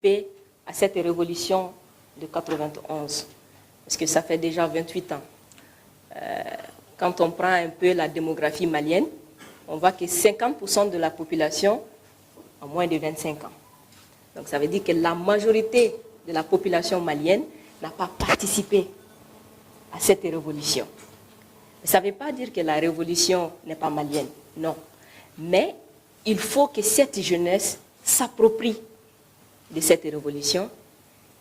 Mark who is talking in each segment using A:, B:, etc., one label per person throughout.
A: participé à cette révolution de 91, parce que ça fait déjà 28 ans. Quand on prend un peu la démographie malienne, on voit que 50% de la population a moins de 25 ans. Donc ça veut dire que la majorité de la population malienne n'a pas participé à cette révolution. Ça ne veut pas dire que la révolution n'est pas malienne, non. Mais il faut que cette jeunesse s'approprie de cette révolution,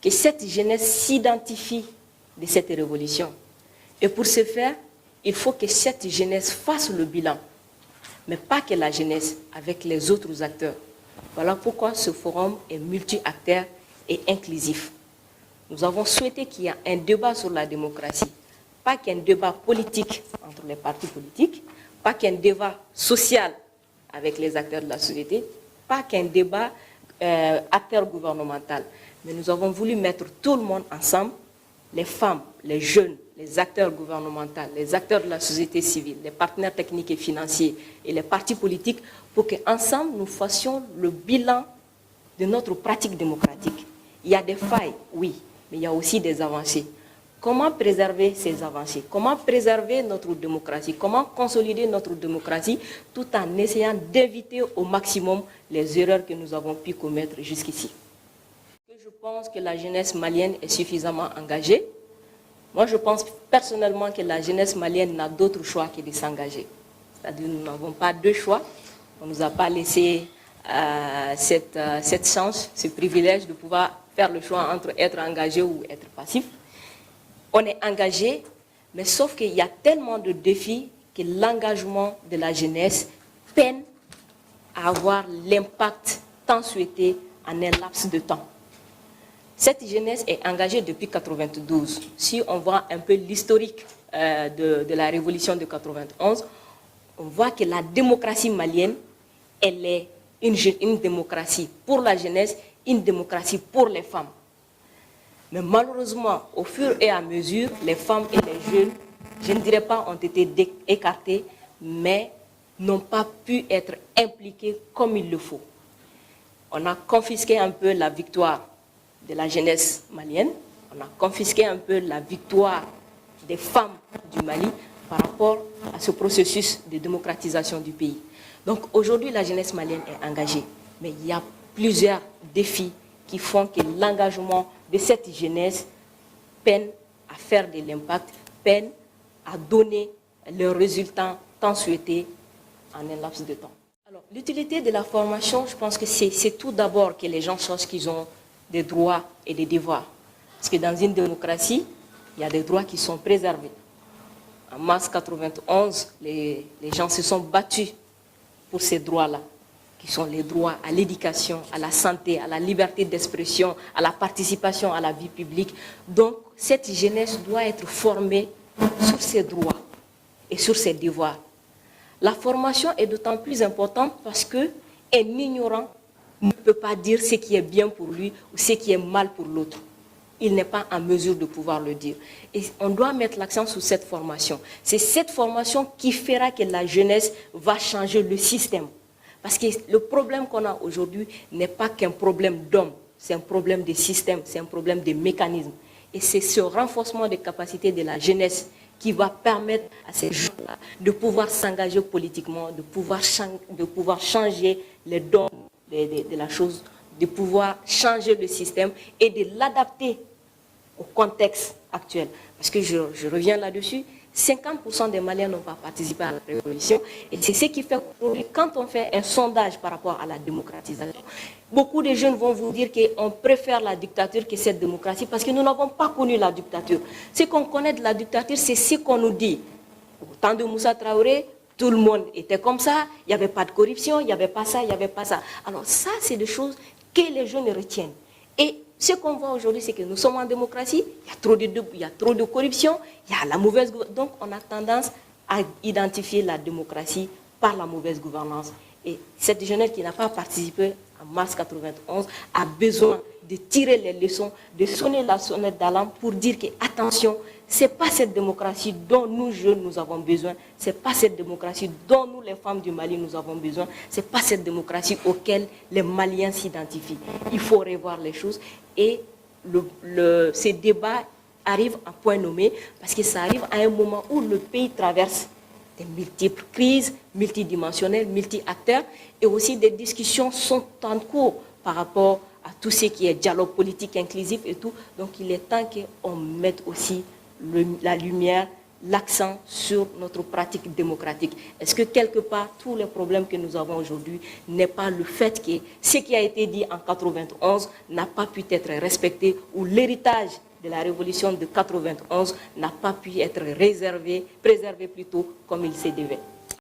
A: que cette jeunesse s'identifie de cette révolution. Et pour ce faire, il faut que cette jeunesse fasse le bilan, mais pas que la jeunesse avec les autres acteurs. Voilà pourquoi ce forum est multi-acteur et inclusif. Nous avons souhaité qu'il y ait un débat sur la démocratie, pas qu'un débat politique entre les partis politiques, pas qu'un débat social avec les acteurs de la société, pas qu'un débat acteur gouvernemental. Mais nous avons voulu mettre tout le monde ensemble, les femmes, les jeunes, les acteurs gouvernementaux, les acteurs de la société civile, les partenaires techniques et financiers et les partis politiques pour qu'ensemble nous fassions le bilan de notre pratique démocratique. Il y a des failles, oui, mais il y a aussi des avancées. Comment préserver ces avancées? Comment préserver notre démocratie? Comment consolider notre démocratie tout en essayant d'éviter au maximum les erreurs que nous avons pu commettre jusqu'ici? Je pense que la jeunesse malienne est suffisamment engagée. Moi, je pense personnellement que la jeunesse malienne n'a d'autre choix que de s'engager. C'est-à-dire que nous n'avons pas deux choix. On ne nous a pas laissé cette chance, ce privilège de pouvoir faire le choix entre être engagé ou être passif. On est engagé, mais sauf qu'il y a tellement de défis que l'engagement de la jeunesse peine à avoir l'impact tant souhaité en un laps de temps. Cette jeunesse est engagée depuis 1992. Si on voit un peu l'historique de la révolution de 1991, on voit que la démocratie malienne, elle est une démocratie pour la jeunesse, une démocratie pour les femmes. Mais malheureusement, au fur et à mesure, les femmes et les jeunes, je ne dirais pas ont été écartés, mais n'ont pas pu être impliqués comme il le faut. On a confisqué un peu la victoire de la jeunesse malienne, on a confisqué un peu la victoire des femmes du Mali par rapport à ce processus de démocratisation du pays. Donc aujourd'hui, la jeunesse malienne est engagée, mais il y a plusieurs défis qui font que l'engagement de cette jeunesse peine à faire de l'impact, peine à donner le résultat tant souhaité en un laps de temps. Alors, l'utilité de la formation, je pense que c'est tout d'abord que les gens sachent qu'ils ont des droits et des devoirs. Parce que dans une démocratie, il y a des droits qui sont préservés. En mars 1991, les gens se sont battus pour ces droits-là, qui sont les droits à l'éducation, à la santé, à la liberté d'expression, à la participation à la vie publique. Donc, cette jeunesse doit être formée sur ses droits et sur ses devoirs. La formation est d'autant plus importante parce qu'un ignorant ne peut pas dire ce qui est bien pour lui ou ce qui est mal pour l'autre. Il n'est pas en mesure de pouvoir le dire. Et on doit mettre l'accent sur cette formation. C'est cette formation qui fera que la jeunesse va changer le système. Parce que le problème qu'on a aujourd'hui n'est pas qu'un problème d'homme, c'est un problème de système, c'est un problème de mécanisme. Et c'est ce renforcement des capacités de la jeunesse qui va permettre à ces gens-là de pouvoir s'engager politiquement, de pouvoir changer les dons de la chose, de pouvoir changer le système et de l'adapter au contexte actuel. Parce que je reviens là-dessus, 50% des Maliens n'ont pas participé à la révolution. Et c'est ce qui fait qu'aujourd'hui, quand on fait un sondage par rapport à la démocratisation, beaucoup de jeunes vont vous dire qu'on préfère la dictature que cette démocratie parce que nous n'avons pas connu la dictature. Ce qu'on connaît de la dictature, c'est ce qu'on nous dit. Au temps de Moussa Traoré, tout le monde était comme ça, il n'y avait pas de corruption, il n'y avait pas ça, il n'y avait pas ça. Alors ça, c'est des choses que les jeunes retiennent. Et ce qu'on voit aujourd'hui, c'est que nous sommes en démocratie, il y a trop de corruption, il y a la mauvaise gouvernance. Donc on a tendance à identifier la démocratie par la mauvaise gouvernance. Et cette jeunesse qui n'a pas participé en mars 1991 a besoin de tirer les leçons, de sonner la sonnette d'alarme pour dire que, attention, ce n'est pas cette démocratie dont nous, jeunes, nous avons besoin. Ce n'est pas cette démocratie dont nous, les femmes du Mali, nous avons besoin. Ce n'est pas cette démocratie auquel les Maliens s'identifient. Il faut revoir les choses. Et ces débats arrivent à point nommé parce que ça arrive à un moment où le pays traverse des multiples crises, multidimensionnelles, multi-acteurs, et aussi des discussions sont en cours par rapport à tout ce qui est dialogue politique inclusif et tout. Donc il est temps qu'on mette aussi la lumière, l'accent sur notre pratique démocratique. Est-ce que quelque part, tous les problèmes que nous avons aujourd'hui n'est pas le fait que ce qui a été dit en 91 n'a pas pu être respecté, ou l'héritage de la révolution de 91 n'a pas pu être préservé plutôt comme il se devait.